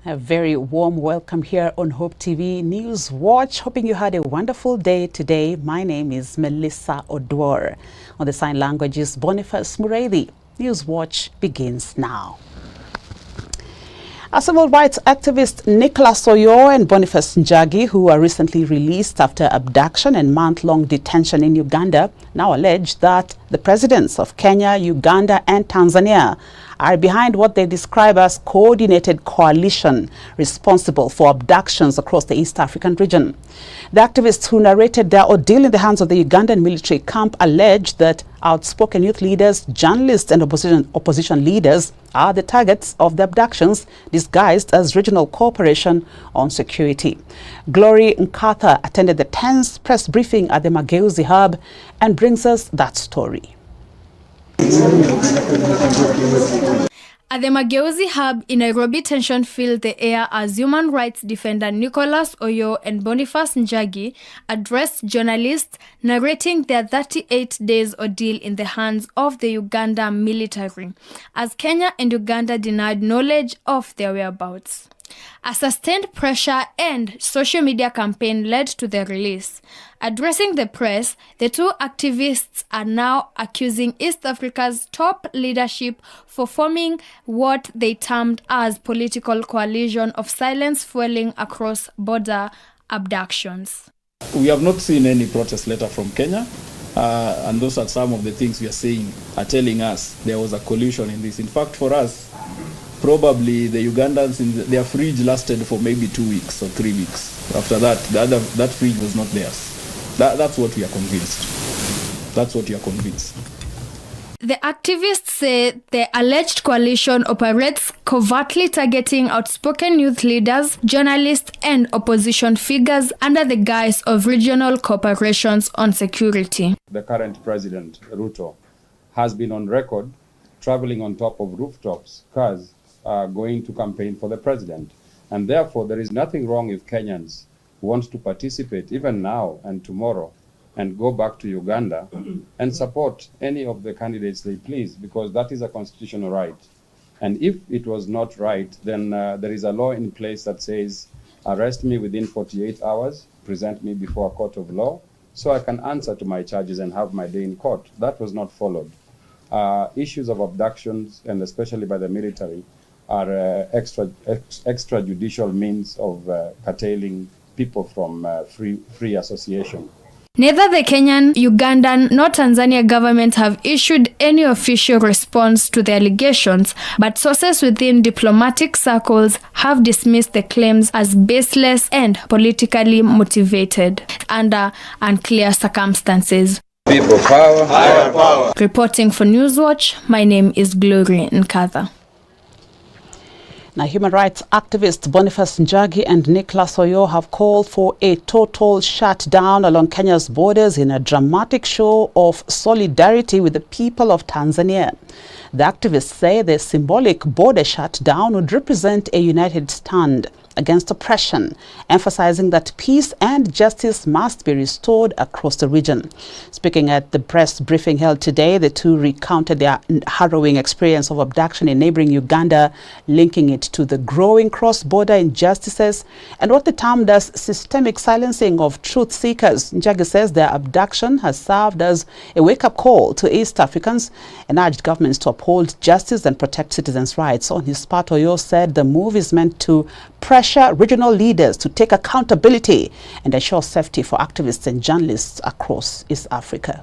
A very warm welcome here on Hope TV Newswatch. Hoping you had a wonderful day today. My name is Melissa Oduor. On the sign language is Boniface Muredi. Newswatch begins now. A civil rights activist Nicholas Oduor and Boniface Njagi, who were recently released after abduction and month-long detention in Uganda, now allege that the presidents of Kenya, Uganda and Tanzania are behind what they describe as coordinated coalition responsible for abductions across the East African region. The activists who narrated their ordeal in the hands of the Ugandan military camp allege that outspoken youth leaders, journalists and opposition leaders are the targets of the abductions disguised as regional cooperation on security. Glory Nkatha attended the tense press briefing at the Mageuzi Hub and brings us that story. At the Mageuzi Hub in Nairobi, tension filled the air as human rights defender Nicholas Oduor and Boniface Njagi addressed journalists, narrating their 38 days ordeal in the hands of the Uganda military, as Kenya and Uganda denied knowledge of their whereabouts. A sustained pressure and social media campaign led to the release. Addressing the press, the two activists are now accusing East Africa's top leadership for forming what they termed as political coalition of silence fueling across border abductions. We have not seen any protest letter from Kenya, and those are some of the things we are saying, are telling us there was a collusion in this. In fact, for us, probably the Ugandans, their fridge lasted for maybe 2 weeks or 3 weeks. After that, that fridge was not theirs. That's what we are convinced. That's what we are convinced. The activists say the alleged coalition operates covertly, targeting outspoken youth leaders, journalists and opposition figures under the guise of regional cooperations on security. The current president, Ruto, has been on record traveling on top of rooftops, cars, going to campaign for the president. And therefore, there is nothing wrong if Kenyans want to participate even now and tomorrow and go back to Uganda and support any of the candidates they please, because that is a constitutional right. And if it was not right, then there is a law in place that says, arrest me within 48 hours, present me before a court of law, so I can answer to my charges and have my day in court. That was not followed. Issues of abductions, and especially by the military, are extrajudicial means of curtailing people from free association. Neither the Kenyan, Ugandan, nor Tanzania government have issued any official response to the allegations, but sources within diplomatic circles have dismissed the claims as baseless and politically motivated under unclear circumstances. People power, higher power. Reporting for Newswatch, my name is Glory Nkatha. Now, human rights activists Boniface Njagi and Nicholas Oduor have called for a total shutdown along Kenya's borders in a dramatic show of solidarity with the people of Tanzania. The activists say the symbolic border shutdown would represent a united stand against oppression, emphasizing that peace and justice must be restored across the region. Speaking at the press briefing held today, the two recounted their harrowing experience of abduction in neighboring Uganda, linking it to the growing cross-border injustices and what they termed as systemic silencing of truth seekers. Njagi says their abduction has served as a wake-up call to East Africans and urged governments to uphold justice and protect citizens' rights. On his part, Oduor said the move is meant to pressure regional leaders to take accountability and ensure safety for activists and journalists across East Africa.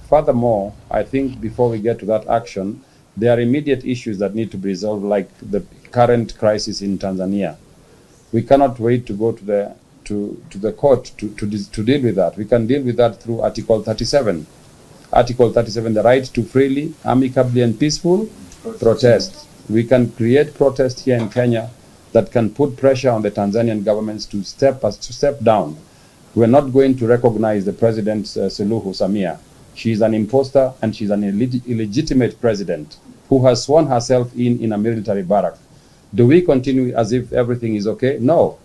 Furthermore, I think before we get to that action, there are immediate issues that need to be resolved, like the current crisis in Tanzania. We cannot wait to go to the court to deal with that. We can deal with that through Article 37. Article 37, the right to freely, amicably and peaceful protest. We can create protest here in Kenya that can put pressure on the Tanzanian governments to step down. We're not going to recognize the President Suluhu Samia. She's an imposter and she's an illegitimate president who has sworn herself in a military barrack. Do we continue as if everything is okay? No,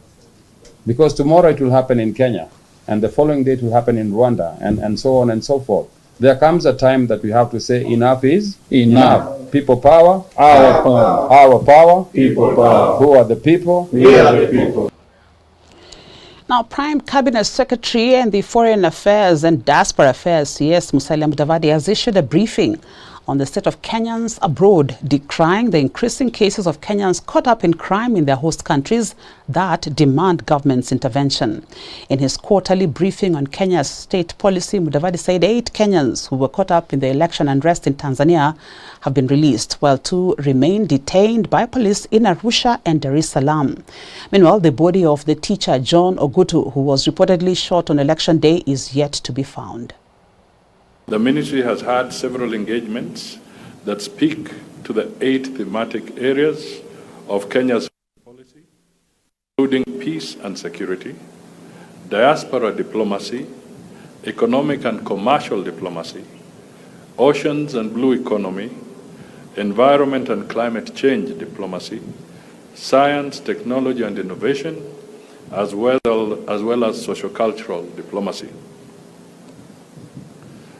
because tomorrow it will happen in Kenya and the following day it will happen in Rwanda and so on and so forth. There comes a time that we have to say enough is Enough. People power, Our power. our power, People power. who are the people? We are the people. Now, Prime Cabinet Secretary and the Foreign Affairs and Diaspora Affairs, CS Musalia Mudavadi, has issued a briefing on the state of Kenyans abroad, decrying the increasing cases of Kenyans caught up in crime in their host countries that demand government's intervention. In his quarterly briefing on Kenya's state policy, Mudavadi said 8 Kenyans who were caught up in the election unrest in Tanzania have been released, while 2 remain detained by police in Arusha and Dar es Salaam. Meanwhile, the body of the teacher John Oduor, who was reportedly shot on election day, is yet to be found. The ministry has had several engagements that speak to the 8 thematic areas of Kenya's policy, including peace and security, diaspora diplomacy, economic and commercial diplomacy, oceans and blue economy, environment and climate change diplomacy, science, technology and innovation, as well as socio-cultural diplomacy.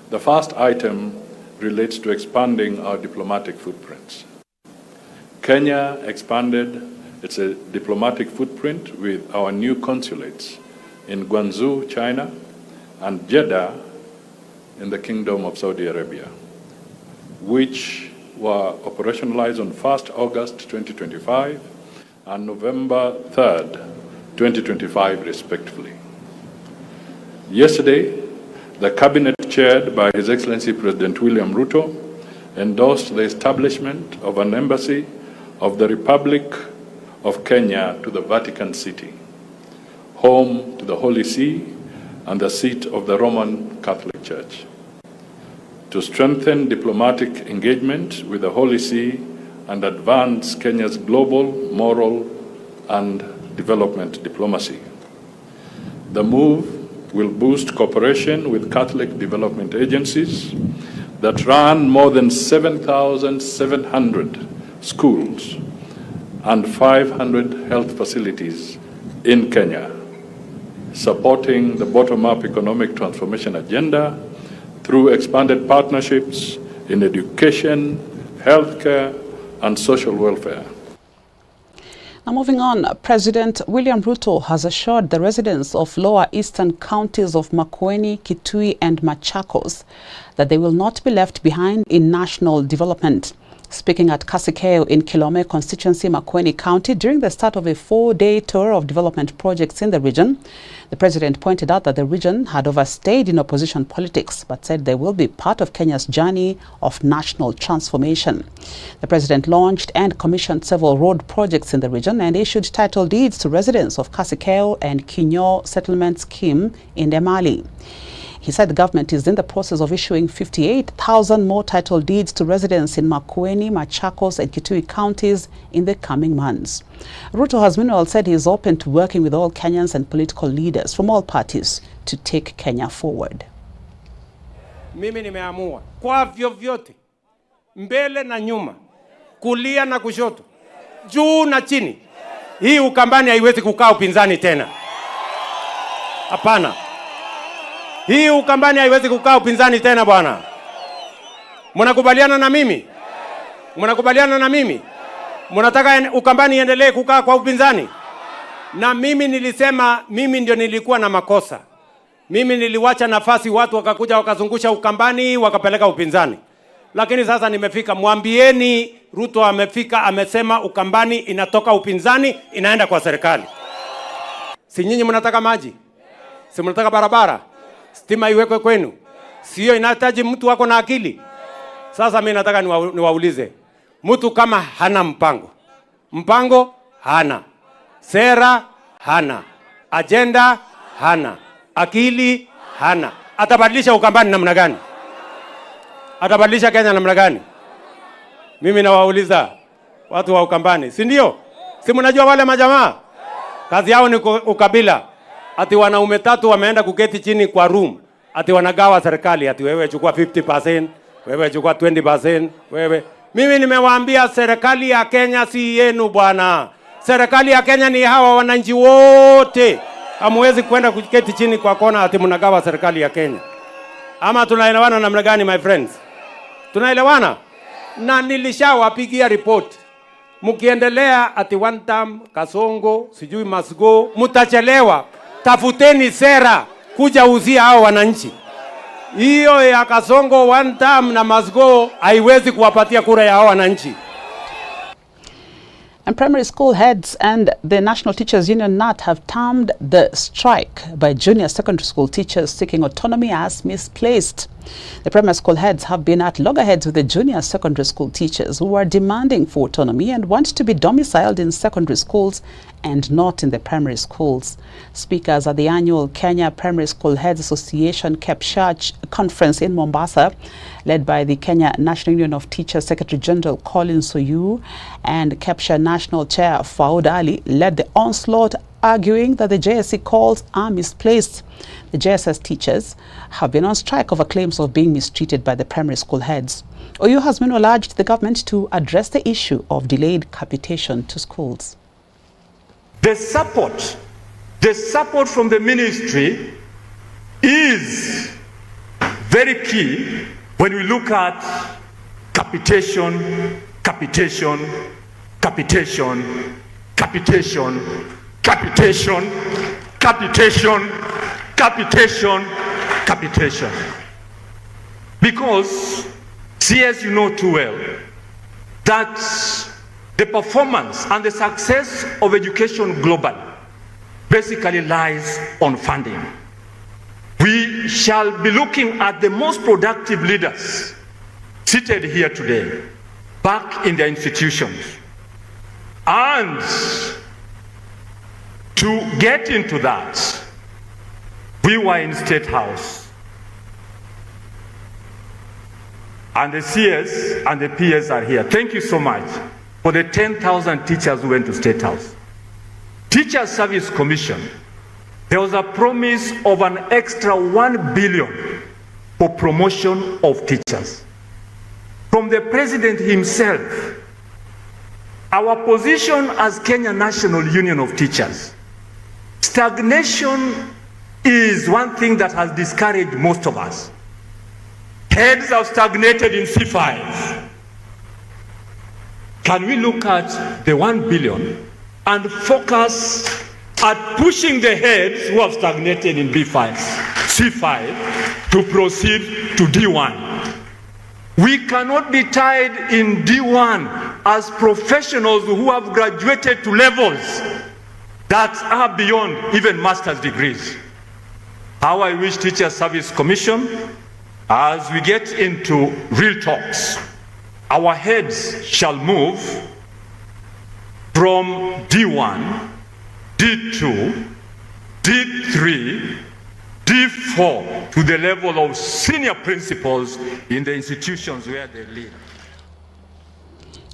The first item relates to expanding our diplomatic footprints. Kenya expanded its diplomatic footprint with our new consulates in Guangzhou, China, and Jeddah in the Kingdom of Saudi Arabia, which were operationalized on 1st August 2025 and November 3rd, 2025, respectively. Yesterday, the Cabinet, chaired by His Excellency President William Ruto, endorsed the establishment of an embassy of the Republic of Kenya to the Vatican City, home to the Holy See and the seat of the Roman Catholic Church, to strengthen diplomatic engagement with the Holy See and advance Kenya's global, moral, and development diplomacy. The move will boost cooperation with Catholic development agencies that run more than 7,700 schools and 500 health facilities in Kenya, supporting the bottom-up economic transformation agenda through expanded partnerships in education, healthcare, and social welfare. Now, moving on, President William Ruto has assured the residents of lower eastern counties of Makueni, Kitui, and Machakos that they will not be left behind in national development. Speaking at Kasikeo in Kilome constituency, Makueni County, during the start of a 4-day tour of development projects in the region, the president pointed out that the region had overstayed in opposition politics, but said they will be part of Kenya's journey of national transformation. The president launched and commissioned several road projects in the region and issued title deeds to residents of Kasikeo and Kinyo settlement scheme in Emali. He said the government is in the process of issuing 58,000 more title deeds to residents in Makueni, Machakos, and Kitui counties in the coming months. Ruto has meanwhile said he is open to working with all Kenyans and political leaders from all parties to take Kenya forward. Mimi nimeamua kwa vyovyote, mbele na nyuma, kulia na kushoto, juu na chini, hii Ukambani haiwezi kukaa upinzani tena. Hapana. Hii Ukambani haiwezi kukaa upinzani tena bwana. Mnakubaliana na mimi? Mnakubaliana na mimi? Mnataka Ukambani iendelee kukaa kwa upinzani? Na mimi nilisema mimi ndio nilikuwa na makosa. Mimi niliwacha nafasi watu wakakuja wakazungusha Ukambani wakapeleka upinzani. Lakini sasa nimefika, mwambieni Ruto amefika, amesema Ukambani inatoka upinzani inaenda kwa serikali. Si nyinyi mnataka maji? Si mnataka barabara? Stima iwekwe kwenu? Sio inahitaji mtu wako na akili? Sasa mimi nataka niwaulize, mtu kama hana mpango hana, sera hana, agenda hana, akili hana, atabadilisha Ukambani namna gani? Atabadilisha Kenya namna gani? Mimi nawauliza watu wa Ukambani, si ndio? Si mnajua wale majamaa kazi yao ni ukabila. Ati wanaume 3 wameenda kuketi chini kwa room. Ati wanagawa serikali. Ati wewe chukua 50%, wewe chukua 20%, wewe. Mimi nimewaambia serikali ya Kenya si yenu bwana. Serikali ya Kenya ni hawa wananchi wote. Hamwezi kwenda kuketi chini kwa kona ati mnagawa serikali ya Kenya. Ama tunaelewana namna gani, my friends? Tunaelewana? Na nilishawapigia report. Mkiendelea ati one term, Kasongo, sijui must go, mutachelewa. Tafuteni sera kuja uzia hao wananchi. Hiyo ya Kasongo one term na must go haiwezi kuwapatia kura ya hao wananchi. And primary school heads and the National Teachers Union NAT have termed the strike by junior secondary school teachers seeking autonomy as misplaced. The primary school heads have been at loggerheads with the junior secondary school teachers who are demanding for autonomy and want to be domiciled in secondary schools and not in the primary schools. Speakers at the annual Kenya Primary School Heads Association KEPSHA conference in Mombasa, led by the Kenya National Union of Teachers Secretary General Colin Soyu and KEPSHA National Chair Faud Ali, led the onslaught, arguing that the JSC calls are misplaced. The JSS teachers have been on strike over claims of being mistreated by the primary school heads. Oyu has meanwhile urged the government to address the issue of delayed capitation to schools. The support from the ministry is very key when we look at capitation, capitation, capitation, capitation, capitation, capitation, capitation, capitation. Because, CS, you know too well that the performance and the success of education globally basically lies on funding. We shall be looking at the most productive leaders seated here today, back in their institutions. And to get into that, we were in State House. And the CS and the PS are here. Thank you so much for the 10,000 teachers who went to State House. Teacher Service Commission, there was a promise of an extra 1 billion for promotion of teachers. From the President himself, our position as Kenya National Union of Teachers, stagnation is one thing that has discouraged most of us. Heads have stagnated in C5. Can we look at the 1 billion and focus at pushing the heads who have stagnated in B5, C5 to proceed to D1? We cannot be tied in D1 as professionals who have graduated to levels that are beyond even master's degrees. How I wish Teacher Service Commission, as we get into real talks, our heads shall move from D1, D2, D3, D4 to the level of senior principals in the institutions where they live.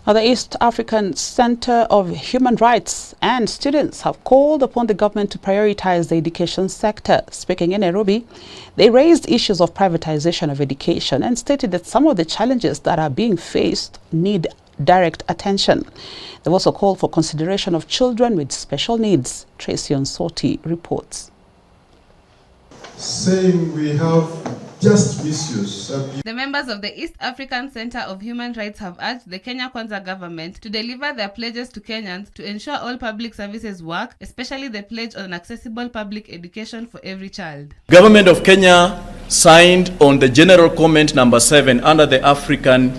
The East African Center of Human Rights and students have called upon the government to prioritize the education sector. Speaking in Nairobi, they raised issues of privatization of education and stated that some of the challenges that are being faced need direct attention. They've also called for consideration of children with special needs. Tracy Onsoti reports. Saying we have just misuse. The members of the East African Center of Human Rights have urged the Kenya Kwanza government to deliver their pledges to Kenyans to ensure all public services work, especially the pledge on accessible public education for every child. Government of Kenya signed on the General Comment number 7 under the African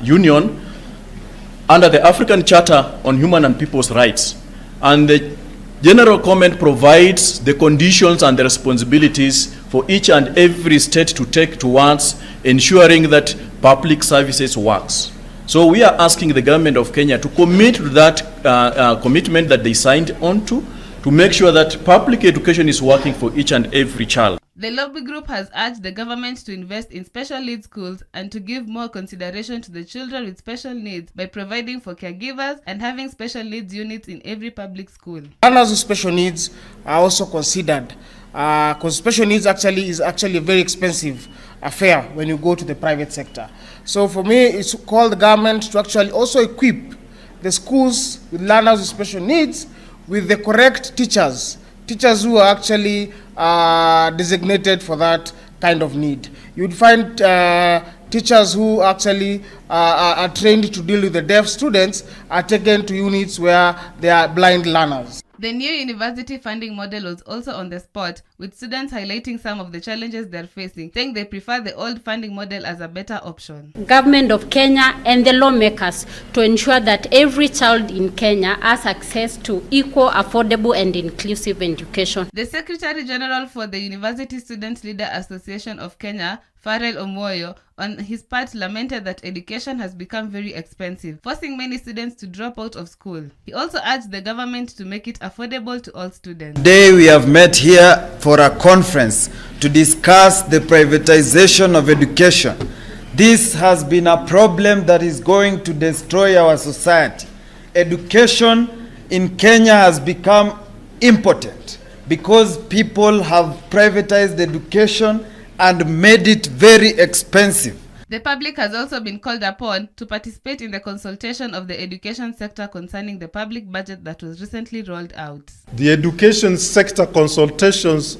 Union, under the African Charter on Human and People's Rights. And the General Comment provides the conditions and the responsibilities for each and every state to take towards ensuring that public services works. So we are asking the government of Kenya to commit to that commitment that they signed on to make sure that public education is working for each and every child. The lobby group has urged the government to invest in special needs schools and to give more consideration to the children with special needs by providing for caregivers and having special needs units in every public school. Learners with special needs are also considered because special needs is actually a very expensive affair when you go to the private sector. So for me, it's called the government to actually also equip the schools with learners with special needs with the correct teachers who are actually designated for that kind of need. You'd find teachers who actually are trained to deal with the deaf students are taken to units where they are blind learners. The new university funding model was also on the spot, with students highlighting some of the challenges they're facing, saying they prefer the old funding model as a better option. Government of Kenya and the lawmakers to ensure that every child in Kenya has access to equal, affordable and inclusive education. The Secretary General for the University Student Leader Association of Kenya, Farrell Omoyo, on his part lamented that education has become very expensive, forcing many students to drop out of school. He also urged the government to make it affordable to all students. Today we have met here for a conference to discuss the privatization of education. This has been a problem that is going to destroy our society. Education in Kenya has become impotent because people have privatized education and made it very expensive. The public has also been called upon to participate in the consultation of the education sector concerning the public budget that was recently rolled out. The education sector consultations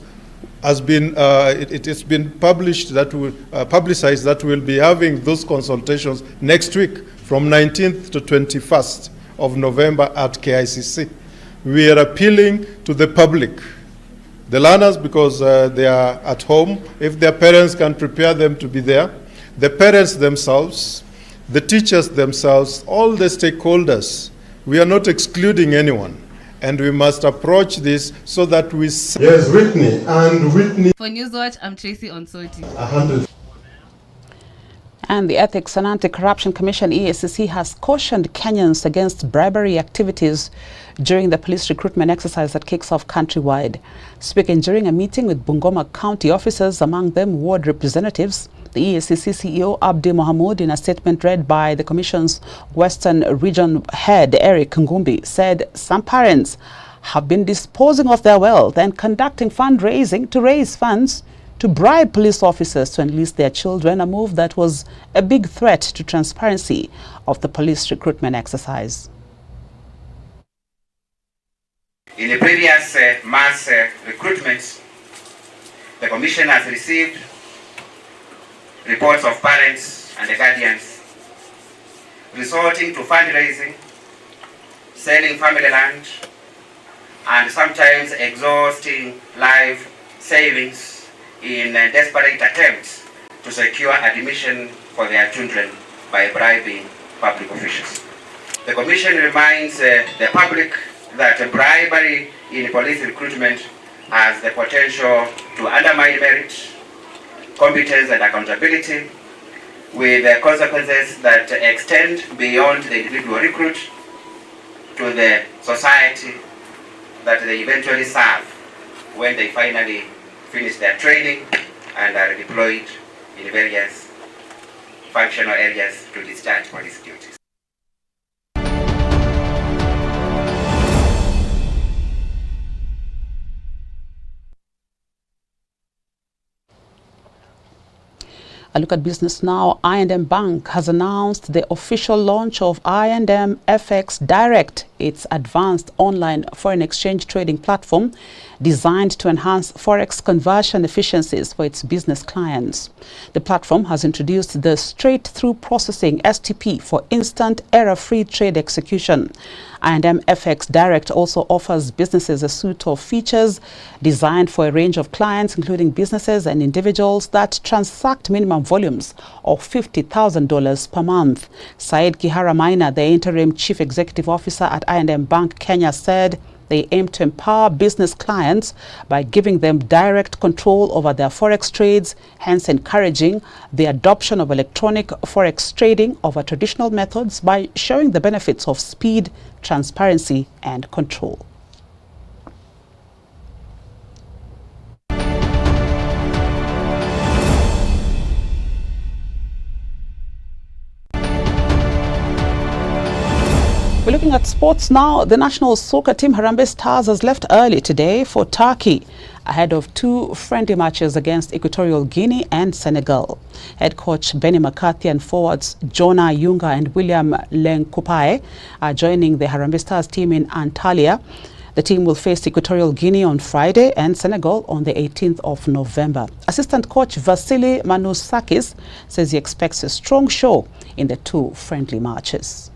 has been it has been published that will publicized that we'll be having those consultations next week from 19th to 21st of November at KICC. We are appealing to the public, the learners, because they are at home. If their parents can prepare them to be there, the parents themselves, the teachers themselves, all the stakeholders. We are not excluding anyone, and we must approach this so that we... Yes, Whitney, and Whitney... For Newswatch, I'm Tracy Onsoti. 100. And the Ethics and Anti-Corruption Commission, EACC, has cautioned Kenyans against bribery activities during the police recruitment exercise that kicks off countrywide. Speaking during a meeting with Bungoma County officers, among them ward representatives, the EACC CEO Abdi Mohamud, in a statement read by the Commission's Western Region Head Eric Ngumbi, said some parents have been disposing of their wealth and conducting fundraising to raise funds to bribe police officers to enlist their children, a move that was a big threat to transparency of the police recruitment exercise. In the previous mass recruitments, the Commission has received reports of parents and the guardians resorting to fundraising, selling family land, and sometimes exhausting life savings in desperate attempts to secure admission for their children by bribing public officials. The Commission reminds the public that bribery in police recruitment has the potential to undermine merit, competence and accountability, with consequences that extend beyond the individual recruit to the society that they eventually serve when they finally finish their training and are deployed in various functional areas to discharge police duties. A look at business now. I&M Bank has announced the official launch of I&M FX Direct, its advanced online foreign exchange trading platform designed to enhance forex conversion efficiencies for its business clients. The platform has introduced the straight-through processing STP for instant error-free trade execution. I&M FX Direct also offers businesses a suite of features designed for a range of clients, including businesses and individuals that transact minimum volumes of $50,000 per month. Said Kihara Maina, the interim chief executive officer at I&M Bank Kenya, said they aim to empower business clients by giving them direct control over their forex trades, hence encouraging the adoption of electronic forex trading over traditional methods by showing the benefits of speed, transparency and control. We're looking at sports now. The national soccer team Harambee Stars has left early today for Turkey ahead of two friendly matches against Equatorial Guinea and Senegal. Head coach Benny McCarthy and forwards Jonah Yunga and William Lenkupae are joining the Harambee Stars team in Antalya The team will face Equatorial Guinea on Friday and Senegal on the 18th of November. Assistant coach Vasily Manusakis says he expects a strong show in the two friendly matches.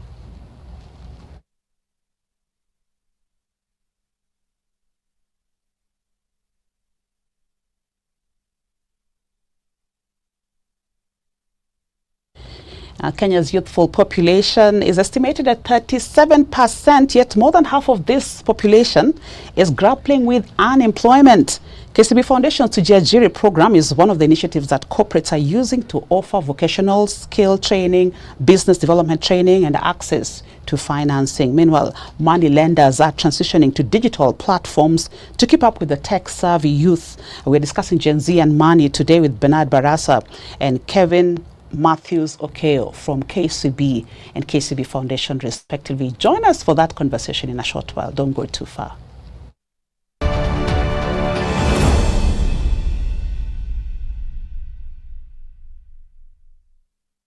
Kenya's youthful population is estimated at 37%, yet more than half of this population is grappling with unemployment. KCB Foundation's Tujiajiri program is one of the initiatives that corporates are using to offer vocational skill training, business development training, and access to financing. Meanwhile, money lenders are transitioning to digital platforms to keep up with the tech-savvy youth. We're discussing Gen Z and money today with Bernard Barasa and Kevin Matthews Okeo from KCB and KCB Foundation respectively. Join us for that conversation in a short while. Don't go too far.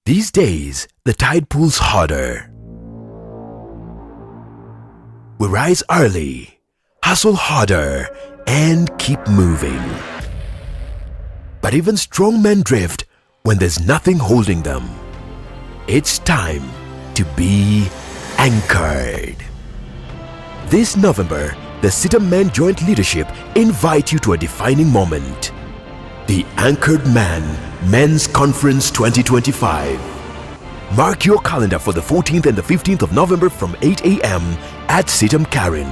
These days, the tide pulls harder. We rise early, hustle harder, and keep moving. But even strong men drift when there's nothing holding them. It's time to be anchored. This November, the Sitam Men Joint Leadership invite you to a defining moment. The Anchored Man Men's Conference 2025. Mark your calendar for the 14th and the 15th of November from 8 a.m. at Sitam Karen.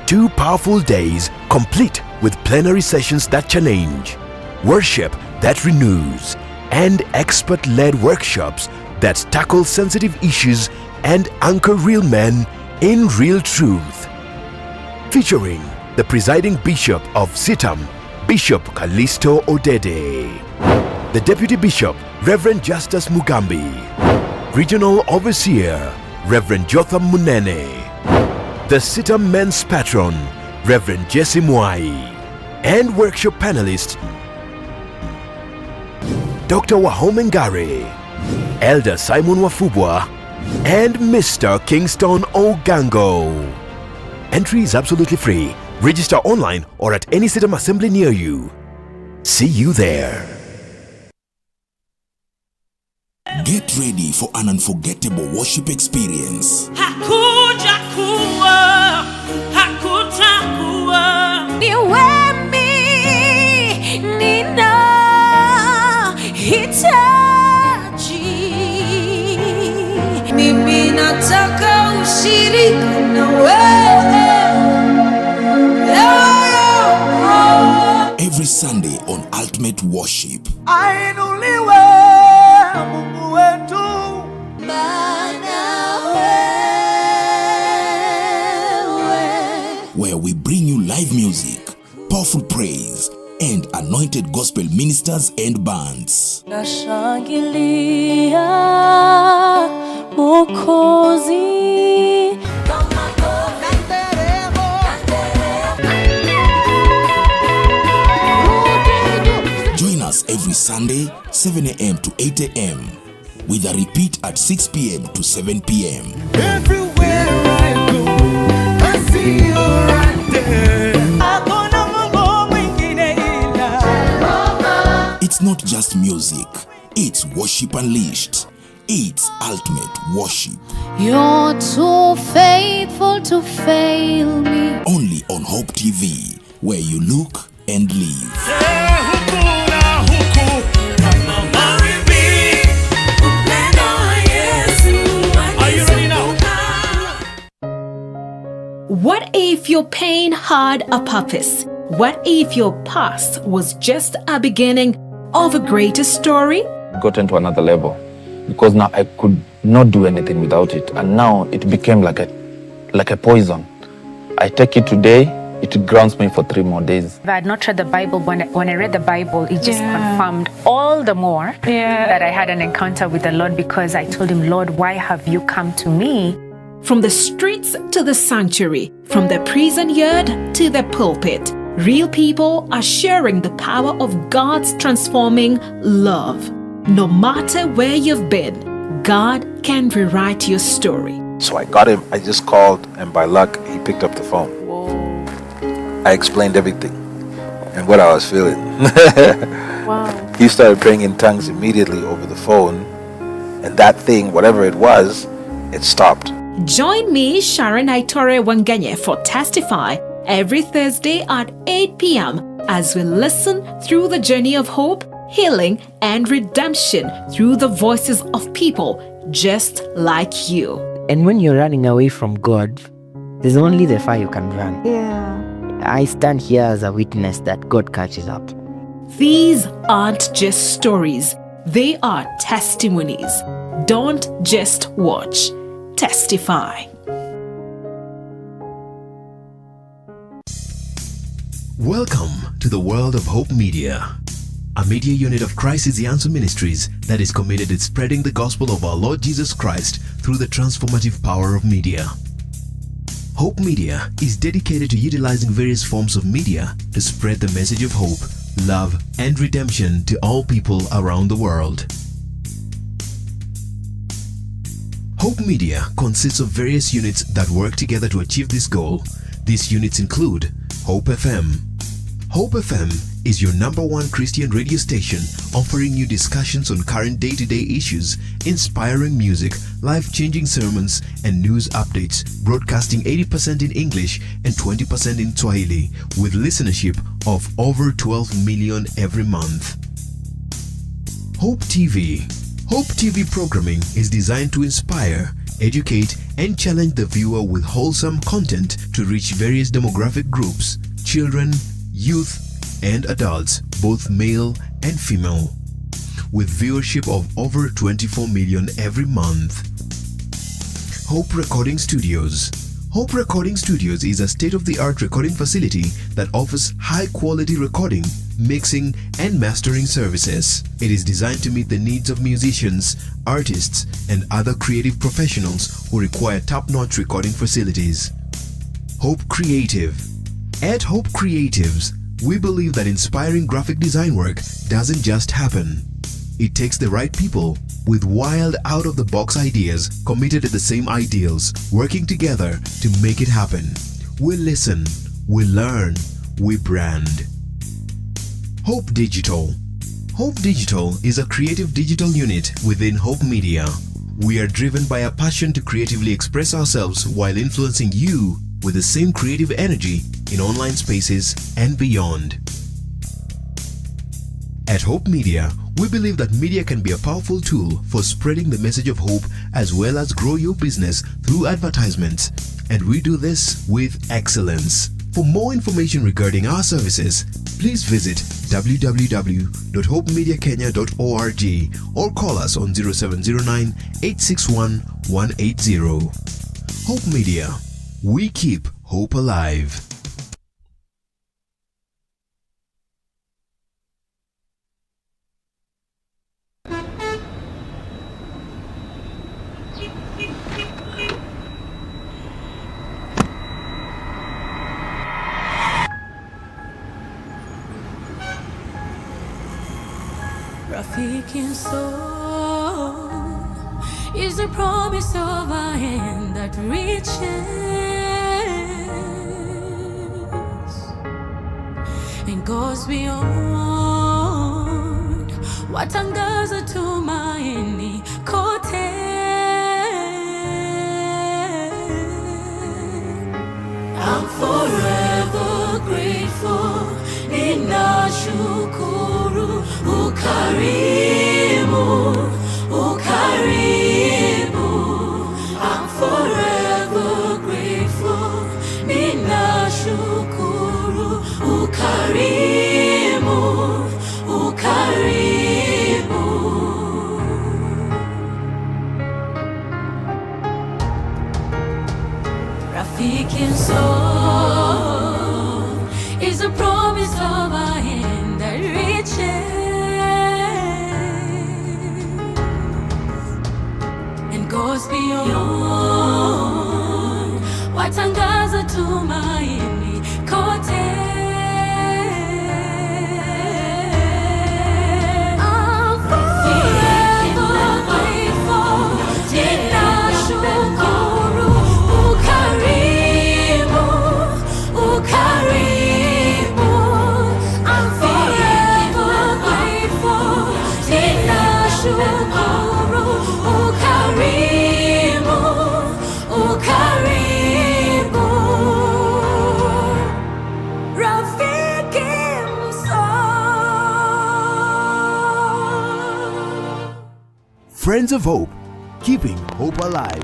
2 powerful days complete with plenary sessions that challenge, worship that renews, and expert-led workshops that tackle sensitive issues and anchor real men in real truth. Featuring the presiding bishop of Sitam, Bishop Callisto Odede, the Deputy Bishop, Reverend Justus Mugambi, Regional Overseer, Reverend Jotham Munene, the Sitam Men's Patron, Reverend Jesse Mwai, and workshop panelists Dr. Wahome Ngare, Elder Simon Wafubwa, and Mr. Kingston Ogango. Entry is absolutely free. Register online or at any Sitam assembly near you. See you there. Get ready for an unforgettable worship experience. Hakuja kuwa, hakutakuwa. Niwe nina hitaji. Mimi nataka ushirika na wewe. Every Sunday on Ultimate Worship. Ainuliwe Mungu wetu. Where we bring you live music, powerful praise, and anointed gospel ministers and bands. Nashangilia Mwokozi. Join us every Sunday, 7 a.m. to 8 a.m. with a repeat at 6 p.m. to 7 p.m. Everywhere I go, I see you right there. It's not just music, it's worship unleashed. It's ultimate worship. You're too faithful to fail me. Only on Hope TV, where you look and live. Are you ready now? What if your pain had a purpose? What if your past was just a beginning of a greater story? Gotten to another level because now I could not do anything without it, and now it became like a poison. I take it today, it grounds me for 3 more days. If I had not read the Bible, when I read the Bible, it just confirmed all the more that I had an encounter with the Lord, because I told him, Lord, why have you come to me? From the streets to the sanctuary, from the prison yard to the pulpit, real people are sharing the power of God's transforming love. No matter where you've been, God can rewrite your story. So I got him, I just called, and by luck, he picked up the phone. Whoa. I explained everything and what I was feeling. Wow. He started praying in tongues immediately over the phone, and that thing, whatever it was, it stopped. Join me, Sharon Aitore Wangenye, for Testify every Thursday at 8 p.m. as we listen through the journey of hope, healing, and redemption through the voices of people just like you. And when you're running away from God, there's only the fire you can run. Yeah. I stand here as a witness that God catches up. These aren't just stories, they are testimonies. Don't just watch, testify. Welcome to the world of Hope Media, a media unit of Christ is the Answer Ministries that is committed to spreading the gospel of our Lord Jesus Christ through the transformative power of media. Hope Media is dedicated to utilizing various forms of media to spread the message of hope, love, and redemption to all people around the world. Hope Media consists of various units that work together to achieve this goal. These units include Hope FM. Hope FM is your #1 Christian radio station offering you discussions on current day-to-day issues, inspiring music, life-changing sermons, and news updates, broadcasting 80% in English and 20% in Swahili, with listenership of over 12 million every month. Hope TV. Hope TV programming is designed to inspire, educate, and challenge the viewer with wholesome content to reach various demographic groups, children, youth, and adults, both male and female, with viewership of over 24 million every month. Hope Recording Studios. Hope Recording Studios is a state-of-the-art recording facility that offers high-quality recording, mixing, and mastering services. It is designed to meet the needs of musicians, artists, and other creative professionals who require top-notch recording facilities. Hope Creative. At Hope Creatives, we believe that inspiring graphic design work doesn't just happen. It takes the right people with wild out-of-the-box ideas committed to the same ideals, working together to make it happen. We listen, we learn, we brand. Hope Digital. Hope Digital is a creative digital unit within Hope Media. We are driven by a passion to creatively express ourselves while influencing you with the same creative energy in online spaces and beyond. At Hope Media, we believe that media can be a powerful tool for spreading the message of hope as well as grow your business through advertisements, and we do this with excellence. For more information regarding our services, please visit www.hopemediakenya.org or call us on 0709 861 180. Hope Media. We keep hope alive. Rafiki soul is the promise of a hand that reaches and goes beyond what angaza tumaini kote. I'm forever grateful. Ninashukuru ukarimu, ukarimu. I'm forever grateful. Ninashukuru ukarimu, ukarimu. Rafiki soul is a promise of a hand that reaches and goes beyond watangaza tumaini kote. I'm forever grateful. Ninashukuru ukarimu, ukarimu. Friends of Hope, keeping hope alive.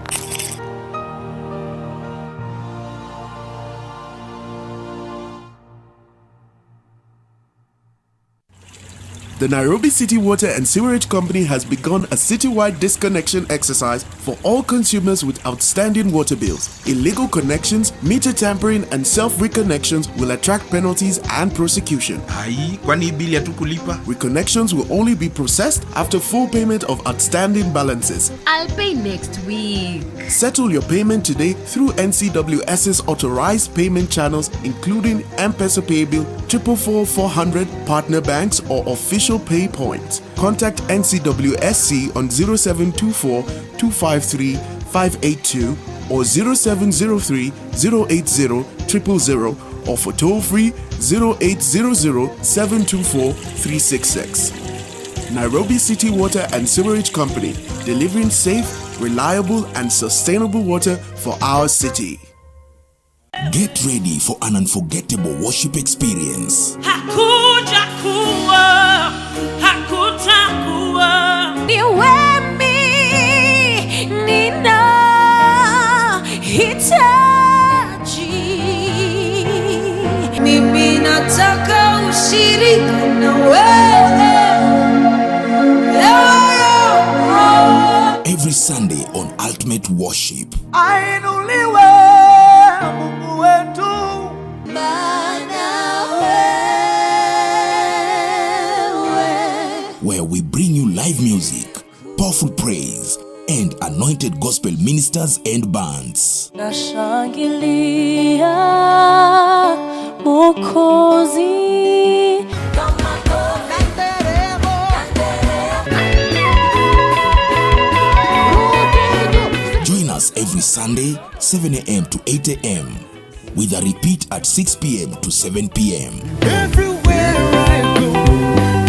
The Nairobi City Water and Sewerage Company has begun a citywide disconnection exercise for all consumers with outstanding water bills. Illegal connections, meter tampering, and self-reconnections will attract penalties and prosecution. Reconnections will only be processed after full payment of outstanding balances. I'll pay next week. Settle your payment today through NCWS's authorized payment channels, including M-Pesa Pay Bill, 44400, partner banks, or official pay points. Contact NCWSC on 0724 253 582 or 0703 080 000 or for toll free 0800 724 366. Nairobi City Water and Sewerage Company, delivering safe, reliable, and sustainable water for our city. Get ready for an unforgettable worship experience. Hakuja kuwa, hakutakuwa. Niwe nina hitaji. Mimi nataka ushirika na wewe. Every Sunday on Ultimate Worship. Ainuliwe Mungu wetu. Where we bring you live music, powerful praise, and anointed gospel ministers and bands. Nashangilia Mwokozi. Join us every Sunday, 7 a.m. to 8 a.m. with a repeat at 6 p.m. to 7 p.m. Everywhere I go,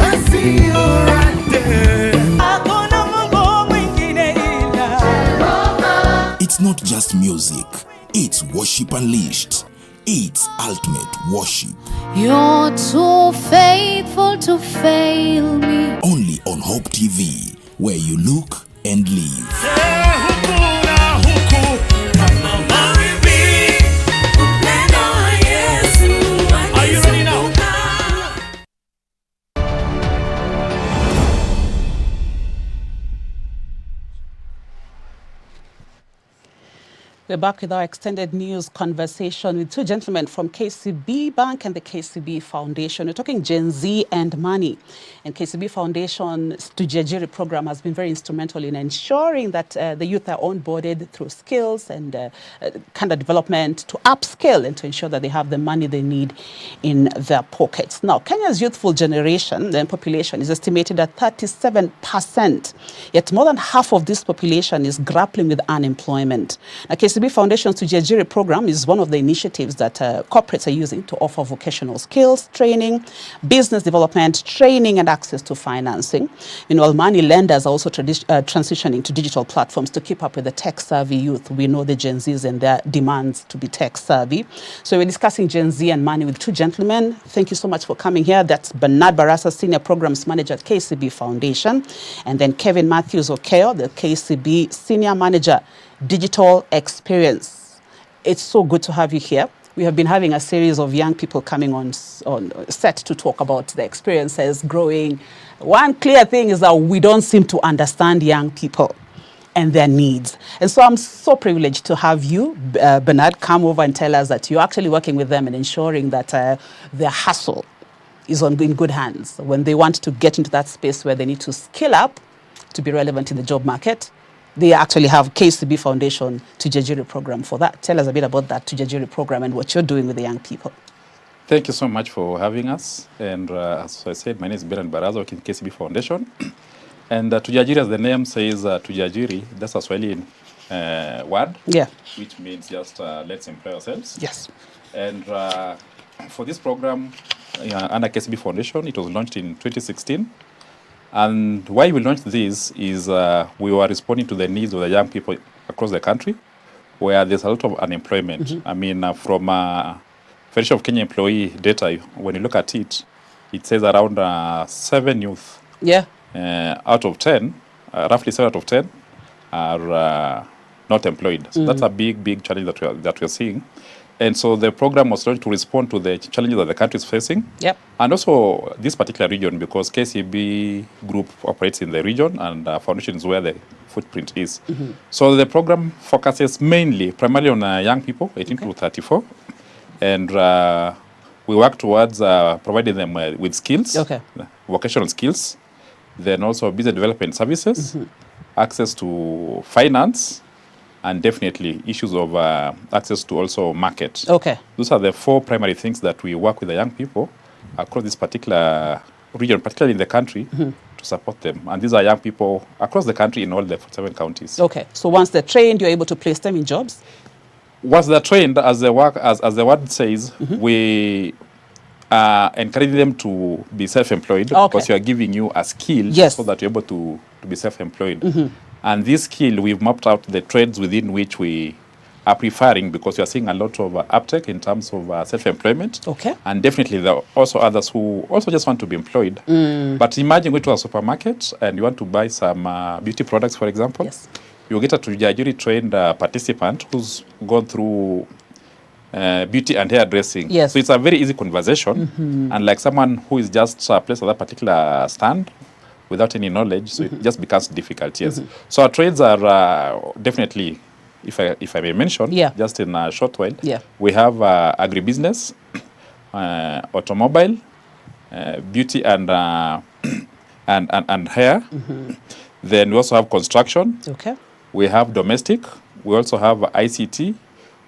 I see you right there. Hakuna Mungu mwingine ila. It's not just music, it's worship unleashed. It's ultimate worship. You're too faithful to fail me. Only on Hope TV, where you look and live. Are you ready now? We're back with our extended news conversation with two gentlemen from KCB Bank and the KCB Foundation. We're talking Gen Z and money. And KCB Foundation's Tujajiri program has been very instrumental in ensuring that the youth are onboarded through skills and kind of development to upskill and to ensure that they have the money they need in their pockets. Now, Kenya's youthful generation, the population, is estimated at 37%. Yet more than half of this population is grappling with unemployment. Now, KCB Foundation's Tujajiri program is one of the initiatives that corporates are using to offer vocational skills, training, business development, training, and access to financing. Meanwhile, money lenders are also transitioning to digital platforms to keep up with the tech-savvy youth. We know the Gen Zs and their demands to be tech-savvy. So we're discussing Gen Z and money with two gentlemen. Thank you so much for coming here. That's Bernard Barasa, Senior Programs Manager at KCB Foundation, and then Kevin Matthews Okeo, the KCB Senior Manager, Digital Experience. It's so good to have you here. We have been having a series of young people coming on set to talk about their experiences growing. One clear thing is that we don't seem to understand young people and their needs. And so I'm so privileged to have you, Bernard, come over and tell us that you're actually working with them and ensuring that their hustle is in good hands when they want to get into that space where they need to skill up to be relevant in the job market. They actually have KCB Foundation Tujajiri program for that. Tell us a bit about that Tujajiri program and what you're doing with the young people. Thank you so much for having us. And as I said, my name is Bernard Baraza, working in KCB Foundation. And Tujajiri, as the name says, Tujajiri, that's a Swahili word. Yeah. Which means just let's employ ourselves. Yes. And for this program, under KCB Foundation, it was launched in 2016. And why we launched this is we were responding to the needs of the young people across the country where there's a lot of unemployment. Mm-hmm. I mean, from Federation of Kenya employee data, when you look at it, it says around 7 youth out of 10 roughly 7 out of 10 are not employed. So that's a big challenge that we're seeing. And so the program was launched to respond to the challenges that the country is facing. Yep. And also this particular region, because KCB Group operates in the region and foundation is where the footprint is. So the program focuses primarily on young people, 18 to 34. And we work towards providing them with skills, vocational skills, then also business development services, access to finance, and definitely issues of access to also market. Okay. Those are the 4 primary things that we work with the young people across this particular region, particularly in the country, to support them. And these are young people across the country in all the 7 counties. Okay. So once they're trained, you're able to place them in jobs? Once they're trained, as the word says, we encourage them to be self-employed because we are giving you a skill so that you're able to be self-employed. And this skill, we've mapped out the trades within which we are preferring because we are seeing a lot of uptake in terms of self-employment. Okay. And definitely there are also others who also just want to be employed. But imagine going to a supermarket and you want to buy some beauty products, for example. Yes. You get a Tujajuri trained participant who's gone through beauty and hairdressing. Yes. So it's a very easy conversation. And like someone who is just placed at that particular stand, without any knowledge, so it just becomes difficult, yes. So our trades are definitely, if I may mention, just in a short while, we have agribusiness, automobile, beauty and hair. Then we also have construction. Okay. We have domestic. We also have ICT.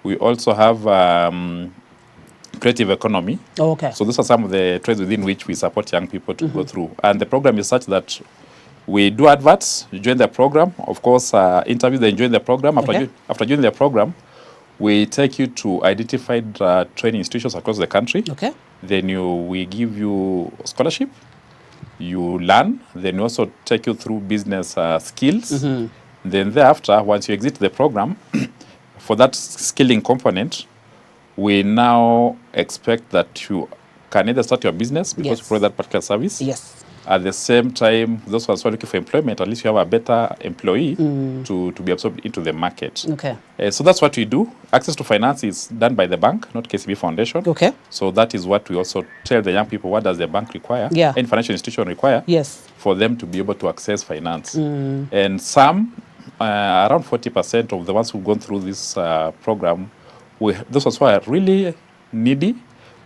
We also have creative economy. Okay. So those are some of the trades within which we support young people to go through. And the program is such that we do adverts, you join the program, of course, interview, then join the program. After joining the program, we take you to identified training institutions across the country. Okay. Then we give you scholarship, you learn, then we also take you through business skills. Then thereafter, once you exit the program, for that skilling component, we now expect that you can either start your business because you provide that particular service. Yes. At the same time, those who are looking for employment, at least you have a better employee to be absorbed into the market. Okay. So that's what we do. Access to finance is done by the bank, not KCB Foundation. Okay. So that is what we also tell the young people, what does the bank require? Any financial institution require? Yes. For them to be able to access finance. And some, around 40% of the ones who've gone through this program, those who are really needy,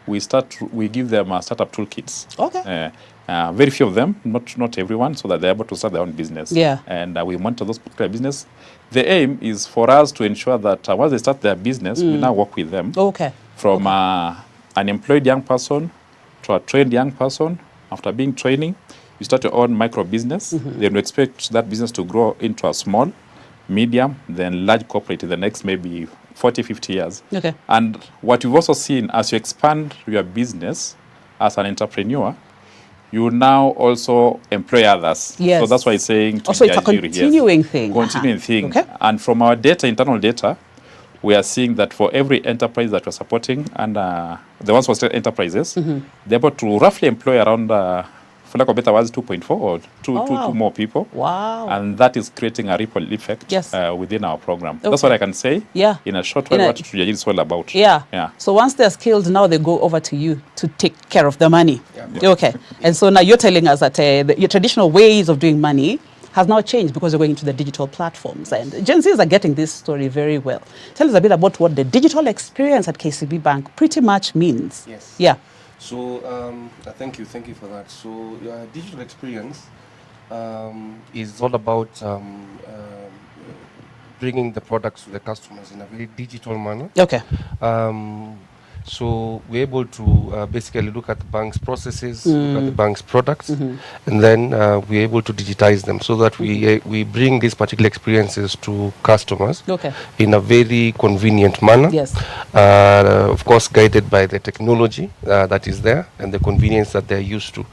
we give them startup toolkits. Okay. Very few of them, not everyone, so that they're able to start their own business. Yeah. And we monitor those particular business. The aim is for us to ensure that once they start their business, we now work with them. Okay. From an employed young person to a trained young person. After being training, you start your own micro business. Then we expect that business to grow into a small, medium, then large corporate in the next maybe 40, 50 years. Okay. And what we've also seen, as you expand your business as an entrepreneur, you now also employ others. Yes. So that's why it's saying to also it's a continuing thing. Continuing thing. Okay. And from our data, internal data, we are seeing that for every enterprise that we're supporting, and the ones who are still enterprises, they're able to roughly employ around, for lack of better words, 2.4 or two more people. Wow. And that is creating a ripple effect within our program. That's what I can say in a short way what Tujajiri is all about. Yeah. So once they're skilled, now they go over to you to take care of the money. Okay. And so now you're telling us that your traditional ways of doing money has now changed because you're going into the digital platforms. And Gen Zs are getting this story very well. Tell us a bit about what the digital experience at KCB Bank pretty much means. Yes. Yeah. So thank you for that. So digital experience is all about bringing the products to the customers in a very digital manner. Okay. So we're able to basically look at the bank's processes, look at the bank's products, and then we're able to digitize them so that we bring these particular experiences to customers in a very convenient manner. Yes. Of course, guided by the technology that is there and the convenience that they're used to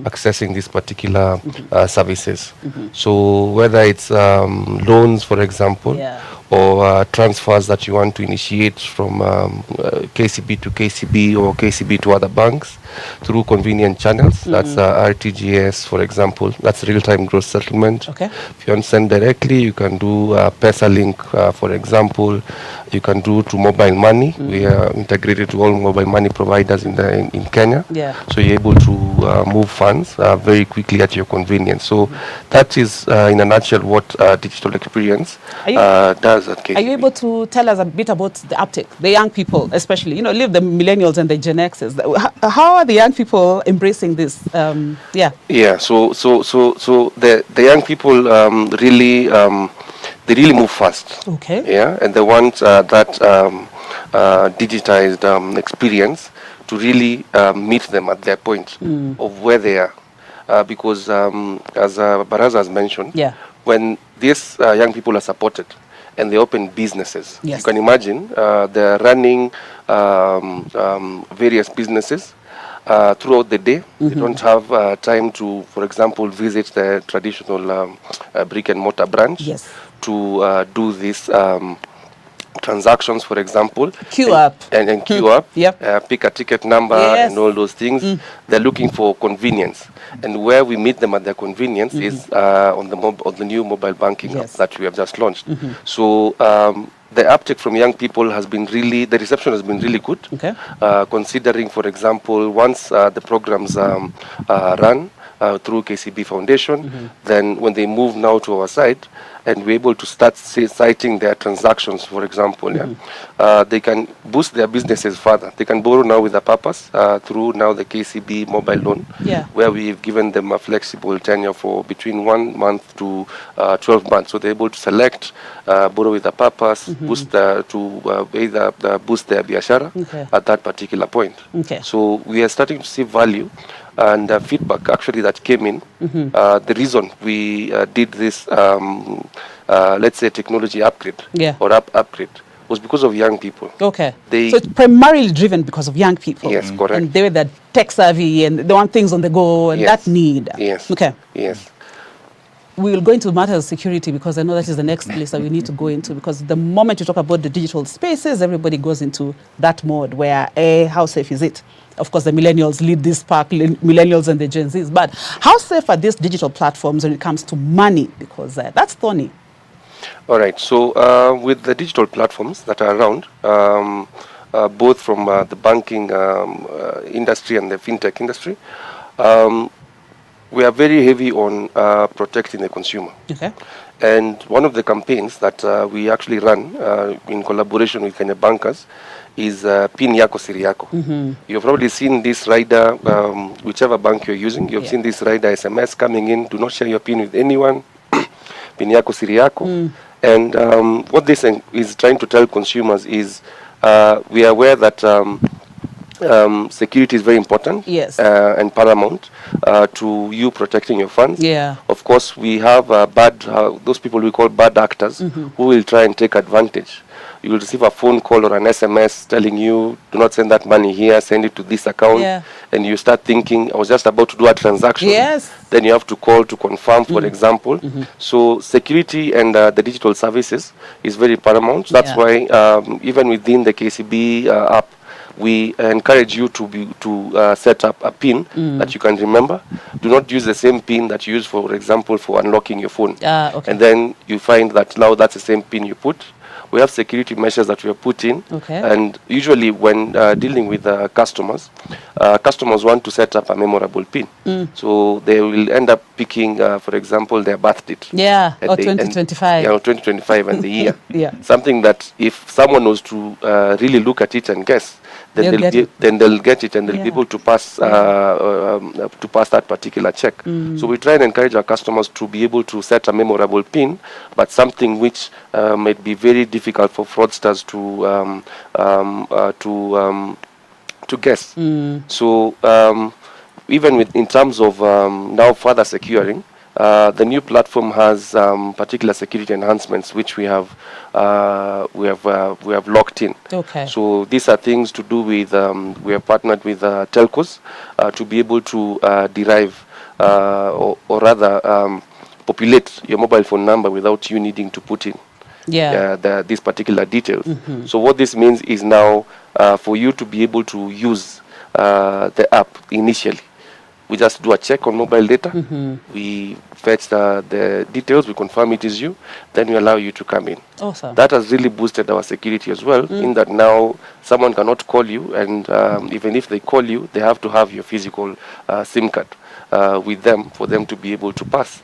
accessing these particular services. So whether it's loans, for example, or transfers that you want to initiate from KCB to KCB or KCB to other banks through convenient channels. That's RTGS, for example. That's real-time gross settlement. Okay. If you want to send directly, you can do Pesa Link, for example. You can do to mobile money. We are integrated to all mobile money providers in Kenya. Yeah. So you're able to move funds very quickly at your convenience. So that is, in a nutshell, what digital experience does at KCB. Are you able to tell us a bit about the uptake, the young people especially, leave the millennials and the Gen X's. How are the young people embracing this? Yeah, so the young people really, they really move fast. Okay. Yeah, and they want that digitized experience to really meet them at their point of where they are. Because as Baraza has mentioned, when these young people are supported and they open businesses, you can imagine they're running various businesses throughout the day. They don't have time to, for example, visit the traditional brick and mortar branch to do this transactions, for example, queue up and queue up, pick a ticket number and all those things. They're looking for convenience, and where we meet them at their convenience is on the new mobile banking app that we have just launched. So the uptake from young people has been really, the reception has been really good. Okay. Considering, for example, once the programs run through KCB Foundation, then when they move now to our site, and we're able to start citing their transactions, for example, they can boost their businesses further. They can borrow now with a purpose through now the KCB mobile loan, where we've given them a flexible tenure for between 1 month to 12 months. So they're able to select borrow with a purpose, boost either boost their biashara at that particular point. So we are starting to see value and feedback actually that came in. The reason we did this, let's say, technology upgrade or upgrade was because of young people. Okay. So it's primarily driven because of young people. Yes, correct. And they were that tech savvy and they want things on the go and that need. Yes. Okay. Yes. We will go into matters of security because I know that is the next place that we need to go into, because the moment you talk about the digital spaces, everybody goes into that mode where, how safe is it? Of course, the millennials lead this pack, millennials and the Gen Zs. But how safe are these digital platforms when it comes to money? Because that's thorny. All right. So with the digital platforms that are around, both from the banking industry and the fintech industry, we are very heavy on protecting the consumer. Okay. And one of the campaigns that we actually run in collaboration with Kenya bankers is PIN Yako Siri Yako. You've probably seen this rider, whichever bank you're using, you've seen this rider SMS coming in, do not share your PIN with anyone, PIN Yako Siri Yako. And what this is trying to tell consumers is we are aware that security is very important and paramount to you protecting your funds. Of course, we have those people we call bad actors who will try and take advantage. You will receive a phone call or an SMS telling you, do not send that money here, send it to this account. And you start thinking, I was just about to do a transaction. Then you have to call to confirm, for example. So security and the digital services is very paramount. That's why even within the KCB app, we encourage you to set up a PIN that you can remember. Do not use the same PIN that you use, for example, for unlocking your phone. And then you find that now that's the same PIN you put. We have security measures that we have put in. And usually when dealing with customers, customers want to set up a memorable PIN. So they will end up picking, for example, their birth date. Or 2025. Or 2025 and the year. Something that if someone was to really look at it and guess, then they'll get it and they'll be able to pass that particular check. So we try and encourage our customers to be able to set a memorable PIN, but something which might be very difficult for fraudsters to guess. So even in terms of now further securing, the new platform has particular security enhancements which we have locked in. So these are things to do with we have partnered with telcos to be able to derive or rather populate your mobile phone number without you needing to put in these particular details. So what this means is now for you to be able to use the app initially, we just do a check on mobile data. We fetch the details, we confirm it is you, then we allow you to come in. Awesome. That has really boosted our security as well, in that now someone cannot call you, and even if they call you, they have to have your physical SIM card with them for them to be able to pass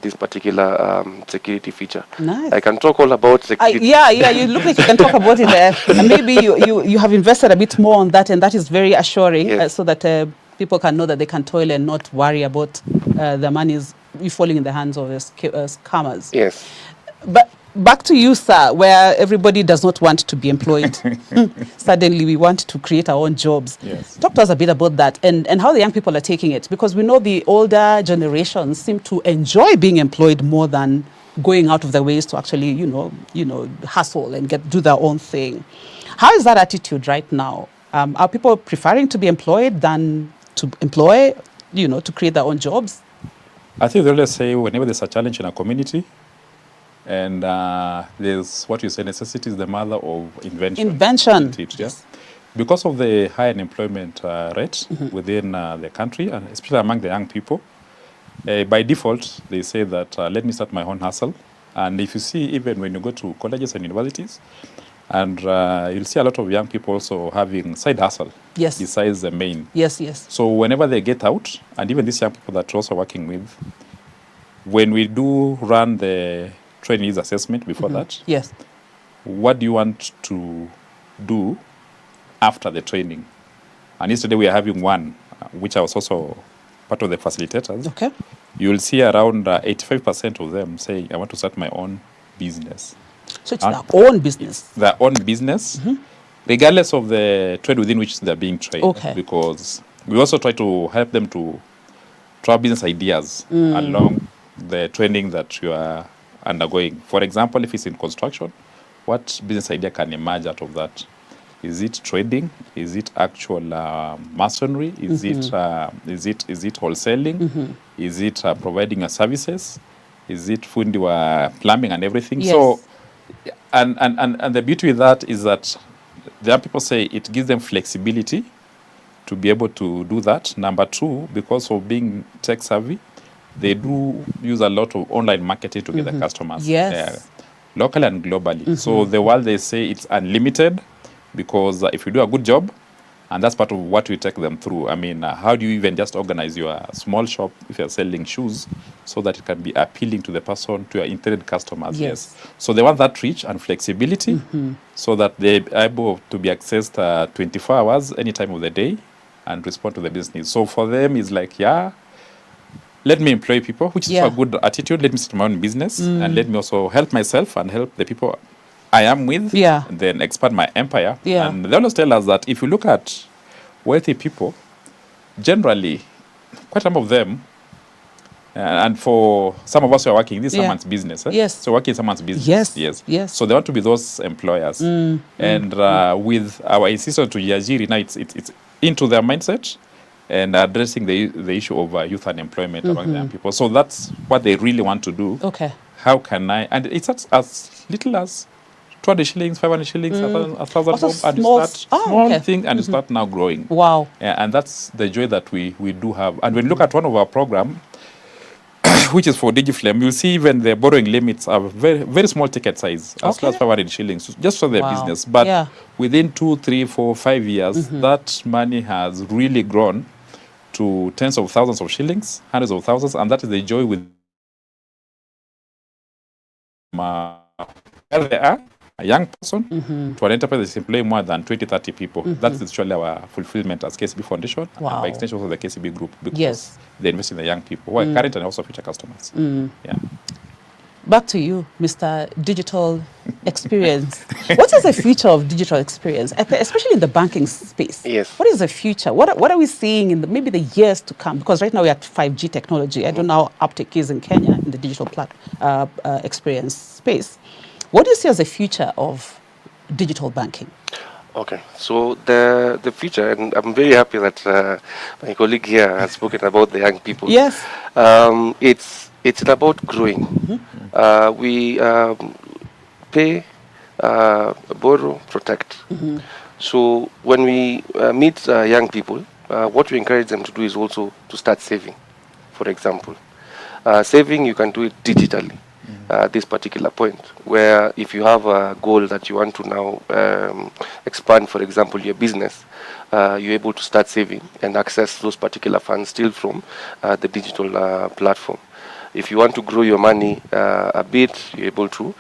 this particular security feature. Nice. I can talk all about security. Yeah, you look like you can talk about it there. And maybe you have invested a bit more on that, and that is very assuring, so that people can know that they can toil and not worry about the money is falling in the hands of scammers. Yes. But back to you, sir, where everybody does not want to be employed. Suddenly we want to create our own jobs. Yes. Talk to us a bit about that and how the young people are taking it, because we know the older generations seem to enjoy being employed more than going out of their ways to actually, you know, hustle and do their own thing. How is that attitude right now? Are people preferring to be employed than to employ, to create their own jobs? I think they always say whenever there's a challenge in a community, and there's what you say, necessity is the mother of invention. Yes. Because of the high unemployment rate within the country, and especially among the young people, by default, they say that let me start my own hustle. And if you see, even when you go to colleges and universities, and you'll see a lot of young people also having side hustle besides the main. Yes. So whenever they get out, and even these young people that we're also working with, when we do run the trainees assessment before that, what do you want to do after the training? And yesterday we are having one, which I was also part of the facilitators. Okay. You'll see around 85% of them saying, I want to start my own business. So it's their own business? Their own business, regardless of the trade within which they're being trained. Okay. Because we also try to help them to have business ideas along the training that you are undergoing. For example, if it's in construction, what business idea can emerge out of that? Is it trading? Is it actual masonry? Is it wholesaling? Is it providing your services? Is it fundi wa plumbing and everything? Yes. So, and the beauty with that is that there are people say it gives them flexibility to be able to do that. Number two, because of being tech savvy, they do use a lot of online marketing to get the customers. Yes. Locally and globally. So the world, they say it's unlimited, because if you do a good job, and that's part of what we take them through. I mean, how do you even just organize your small shop if you're selling shoes so that it can be appealing to the person, to your intended customers? Yes. So they want that reach and flexibility so that they're able to be accessed 24 hours, any time of the day, and respond to the business needs. So for them, it's like, let me employ people, which is a good attitude. Let me start my own business, and let me also help myself and help the people I am with, and then expand my empire. And they always tell us that if you look at wealthy people, generally, quite a number of them, and for some of us who are working, this is someone's business. Yes. So working in someone's business. Yes. So they want to be those employers. And with our insistence to Yajiri, now it's into their mindset and addressing the issue of youth unemployment among the young people. So that's what they really want to do. Okay. How can I? And it's as little as 200 shillings, 500 shillings, 1,000 bob, and you start small thing, and you start now growing. Wow. And that's the joy that we do have. And when you look at one of our program, which is for DigiFlame, you'll see even the borrowing limits are very, very small ticket size, as low as 500 shillings, just for their business. But within 2, 3, 4, 5 years, that money has really grown to tens of thousands of shillings, hundreds of thousands, and that is the joy with where they are, a young person, to an enterprise that is employing more than 20, 30 people. That's actually our fulfillment as KCB Foundation, and by extension also the KCB Group, because they invest in the young people who are current and also future customers. Back to you, Mr. Digital Experience. What is the future of digital experience, especially in the banking space? Yes. What is the future? What are we seeing in maybe the years to come? Because right now we're at 5G technology. I don't know how uptake is in Kenya in the digital experience space. What do you see as the future of digital banking? Okay, so the future, and I'm very happy that my colleague here has spoken about the young people. Yes. It's about growing. pay, borrow, protect. So when we meet young people, what we encourage them to do is also to start saving. For example, saving, you can do it digitally. This particular point, where if you have a goal that you want to now expand, for example, your business, you're able to start saving and access those particular funds still from the digital platform. If you want to grow your money a bit, you're able to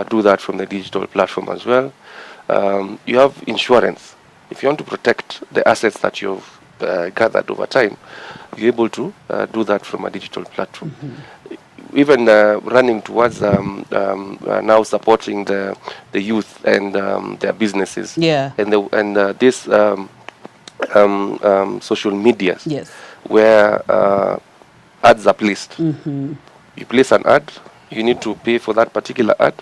do that from the digital platform as well. You have insurance. If you want to protect the assets that you've gathered over time, you're able to do that from a digital platform. Even running towards now supporting the youth and their businesses, and this social medias, where ads are placed. You place an ad, you need to pay for that particular ad.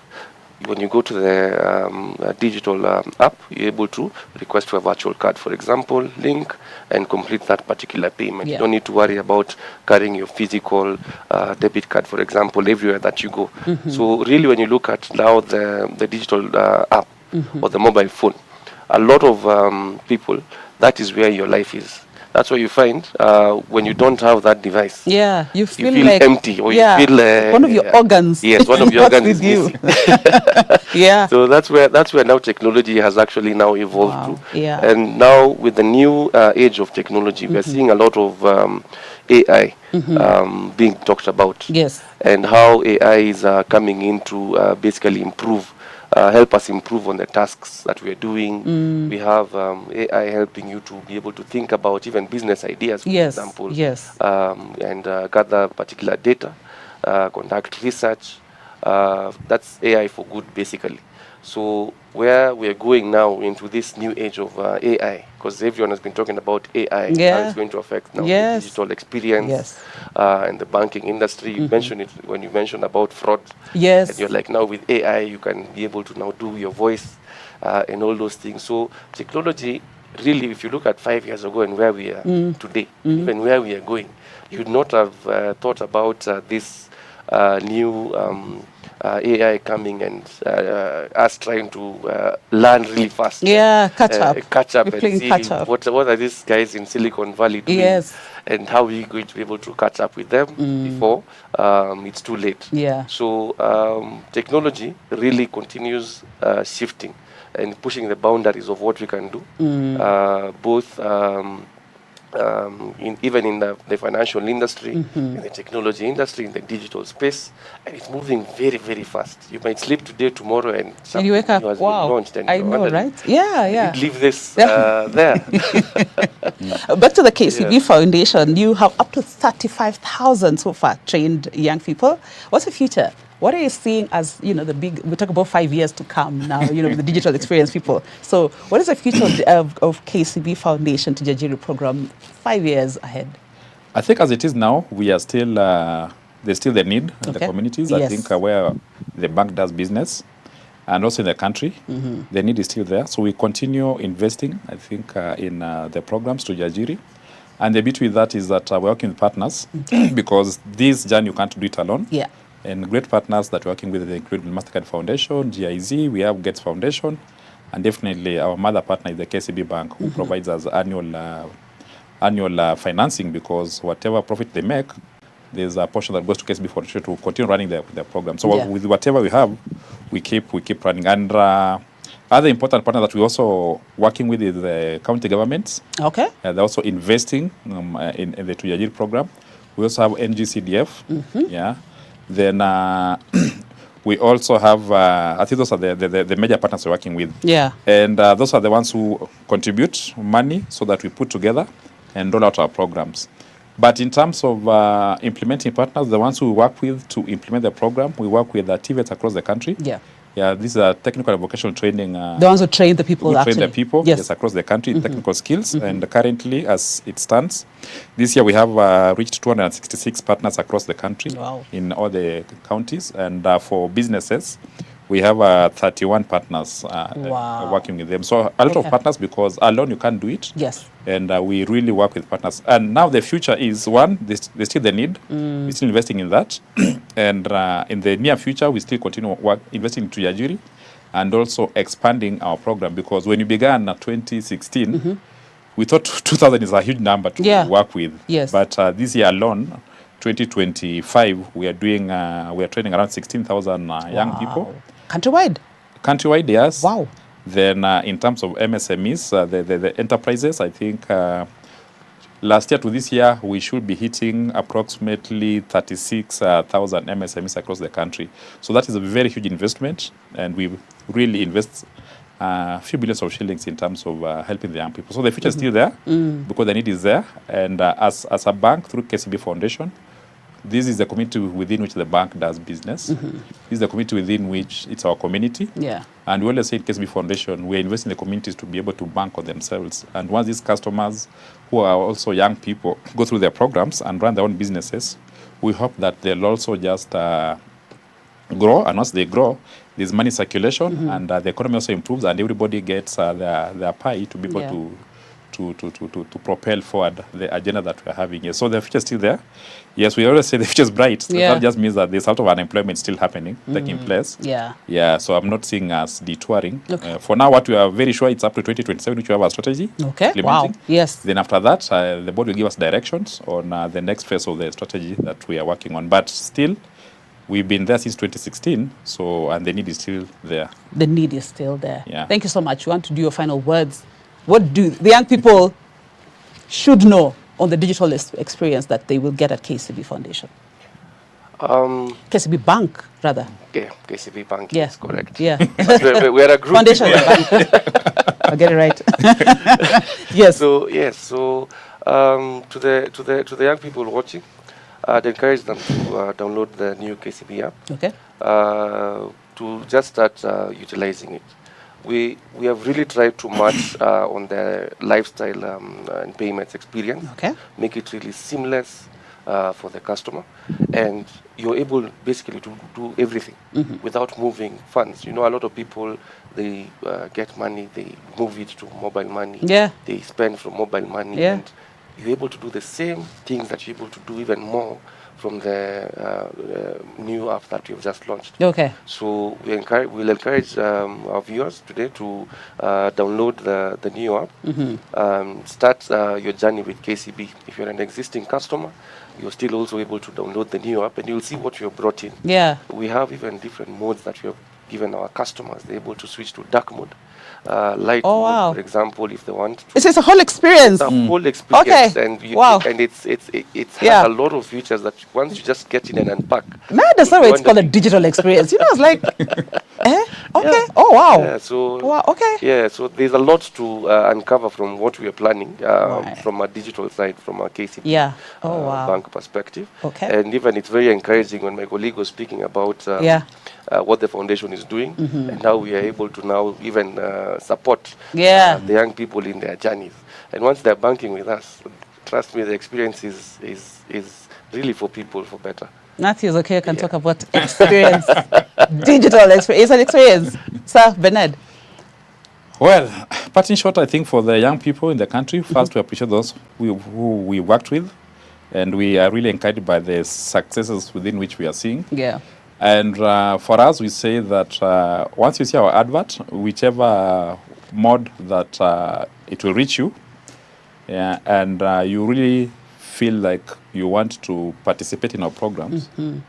When you go to the digital app, you're able to request for a virtual card, for example, link, and complete that particular payment. You don't need to worry about carrying your physical debit card, for example, everywhere that you go. So really, when you look at now the digital app or the mobile phone, a lot of people, that is where your life is. That's why you find when you don't have that device, you feel like empty, or you feel one of your organs. Yes, one of your organs is you. missing. So that's where now technology has actually now evolved to. And now with the new age of technology, we are seeing a lot of AI being talked about. And how AI is coming in to basically help us improve on the tasks that we are doing. We have AI helping you to be able to think about even business ideas, for example, and gather particular data, conduct research. That's AI for good, basically. So where we are going now into this new age of AI, because everyone has been talking about AI, how it's going to affect now the digital experience and the banking industry. You mentioned it when you mentioned about fraud. And you're like, now with AI, you can be able to now do your voice and all those things. So technology, really, if you look at 5 years ago and where we are today, even where we are going, you would not have thought about this new AI coming and us trying to learn really fast. Catch up and see what are these guys in Silicon Valley doing, and how are we going to be able to catch up with them before it's too late. So technology really continues shifting and pushing the boundaries of what we can do, both even in the financial industry, in the technology industry, in the digital space, and it's moving very, very fast. You might sleep today, tomorrow, and something you wake up, has been launched, and I know, right? Yeah. Leave this there. Back to the KCB Foundation, you have up to 35,000 so far trained young people. What's the future? What are you seeing as, the big, we talk about 5 years to come now, with the digital experience people. So what is the future of KCB Foundation to Jajiri program 5 years ahead? I think as it is now, we are still, there's still the need in the communities. I think where the bank does business and also in the country, the need is still there. So we continue investing, I think, in the programs to Jajiri. And the beauty with that is that we're working with partners because this journey, you can't do it alone. And great partners that we're working with include Mastercard Foundation, GIZ, we have Gates Foundation, and definitely our mother partner is the KCB Bank, who provides us annual financing, because whatever profit they make, there's a portion that goes to KCB Foundation to continue running their program. So with whatever we have, we keep running. And other important partners that we're also working with is the county governments. They're also investing in the Tujajiri program. We also have NGCDF. Then we also have, I think those are the major partners we're working with. And those are the ones who contribute money so that we put together and roll out our programs. But in terms of implementing partners, the ones who we work with to implement the program, we work with TVETs across the country. These are technical and vocational training. The ones who train the people, train the people, across the country, technical skills. And currently, as it stands, this year we have reached 266 partners across the country in all the counties. And for businesses, we have 31 partners working with them. So a lot of partners, because alone you can't do it. And we really work with partners. And now the future is, one, there's still the need. We're still investing in that. And in the near future, we still continue investing in Tujajiri. and also expanding our program, because when we began in 2016, we thought 2,000 is a huge number to work with. Yes. But this year alone, 2025, we are doing we are training around 16,000 young people. Countrywide? Countrywide, yes. Wow. Then in terms of MSMEs, the enterprises, I think last year to this year, we should be hitting approximately 36,000 MSMEs across the country. So that is a very huge investment, and we really invest a few billions of shillings in terms of helping the young people. So the future is still there because the need is there. And as a bank, through KCB Foundation, this is the community within which the bank does business. This is the community within which it's our community. Yeah. And we always say at KCB Foundation, we're investing in the communities to be able to bank on themselves. And once these customers, who are also young people, go through their programs and run their own businesses, we hope that they'll also just grow. And once they grow, there's money circulation, and the economy also improves, and everybody gets their pie to be able to propel forward the agenda that we're having here. So the future is still there. Yes, we always say the future is bright. That just means that there's a lot of unemployment still happening, taking place. Yeah, so I'm not seeing us detouring. Okay. For now, what we are very sure, it's up to 2027, which we have our strategy. Okay, wow, yes. Then after that, the board will give us directions on the next phase of the strategy that we are working on. But still, we've been there since 2016, so, and the need is still there. The need is still there. Yeah. Thank you so much. You want to do your final words? What do the young people should know on the digital experience that they will get at KCB Foundation? KCB Bank, rather. Okay, KCB Bank, yes, correct. Yeah. We're a group. Foundation Bank. I'll get it right. Yes. So, yes, so to the young people watching, I'd encourage them to download the new KCB app. Okay. To just start utilizing it. We have really tried to match on the lifestyle and payments experience. Okay. Make it really seamless for the customer, and you're able basically to do everything without moving funds. You know, a lot of people, they get money, they move it to mobile money. Yeah. They spend from mobile money. Yeah. And you're able to do the same things that you're able to do even more from the new app that we've just launched. Okay. So we'll encourage our viewers today to download the new app. Start your journey with KCB. If you're an existing customer, you're still also able to download the new app, and you'll see what you've brought in. Yeah. We have even different modes that we have given our customers. They're able to switch to dark mode. Light mode, for example, if they want to. It's a whole experience. It's a whole experience, Okay. and And it has a lot of features that once you just get in and unpack. Man, that's why it's called a digital experience. You know, it's like, okay. Yeah. Oh wow. Yeah. So wow. Okay. Yeah. So there's a lot to uncover from what we are planning from a digital side, from a KCB bank perspective. Okay. And even it's very encouraging when my colleague was speaking about what the foundation is doing and how we are able to now even support the young people in their journeys. And once they're banking with us, trust me, the experience is really for people for better. Matthew is okay. I can talk about experience, digital experience. It's an experience, Sir Bernard. Well, but in short, I think for the young people in the country, first we appreciate those who we worked with, and we are really encouraged by the successes within which we are seeing. Yeah. And for us, we say that once you see our advert, whichever mode that it will reach you, and you really feel like you want to participate in our programs,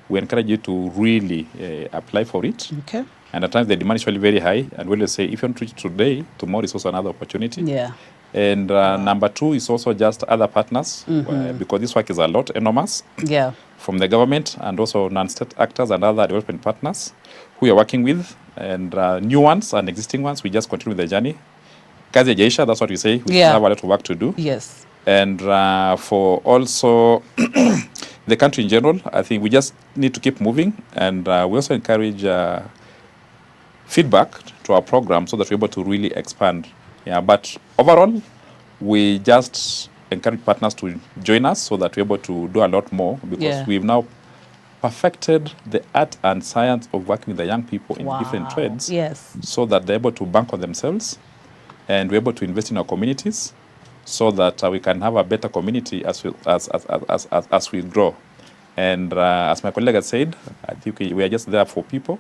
we encourage you to really apply for it. Okay. And at times the demand is really very high, and we'll say if you don't reach today, tomorrow is also another opportunity. Yeah. And number two is also just other partners, because this work is a lot enormous. Yeah. From the government and also non-state actors and other development partners who we are working with, and new ones and existing ones. We just continue the journey. Kazi haijaisha, that's what we say. We still have a lot of work to do. Yes. And for also the country in general, I think we just need to keep moving, and we also encourage feedback to our program so that we're able to really expand. Yeah, but overall, we just encourage partners to join us so that we're able to do a lot more, because we've now perfected the art and science of working with the young people in different trades, so that they're able to bank on themselves, and we're able to invest in our communities, so that we can have a better community as we grow. And as my colleague has said, I think we are just there for people,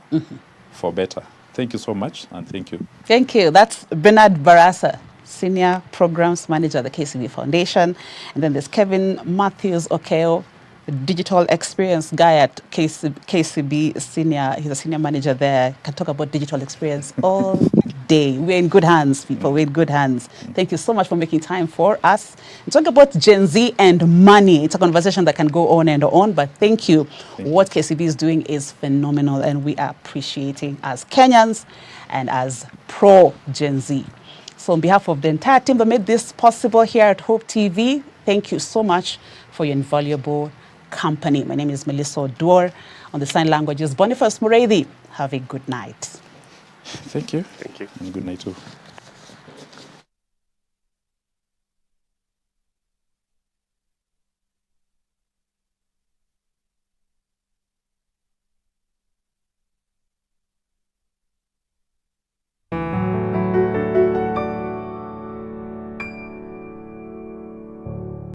for better. Thank you so much, and thank you. Thank you. That's Bernard Barasa, Senior Programs Manager at the KCB Foundation. And then there's Kevin Matthews Okeo, the Digital Experience guy at KCB Senior. He's a Senior Manager there. Can talk about digital experience all day. We're in good hands, people. We're in good hands. Thank you so much for making time for us. And talk about Gen Z and money. It's a conversation that can go on and on, but thank you. What KCB is doing is phenomenal, and we are appreciating as Kenyans and as pro-Gen Z. So on behalf of the entire team that made this possible here at Hope TV, thank you so much for your invaluable company. My name is Melissa Oduor. On the sign languages, Boniface Mureithi. Have a good night. Thank you. Thank you. And good night too.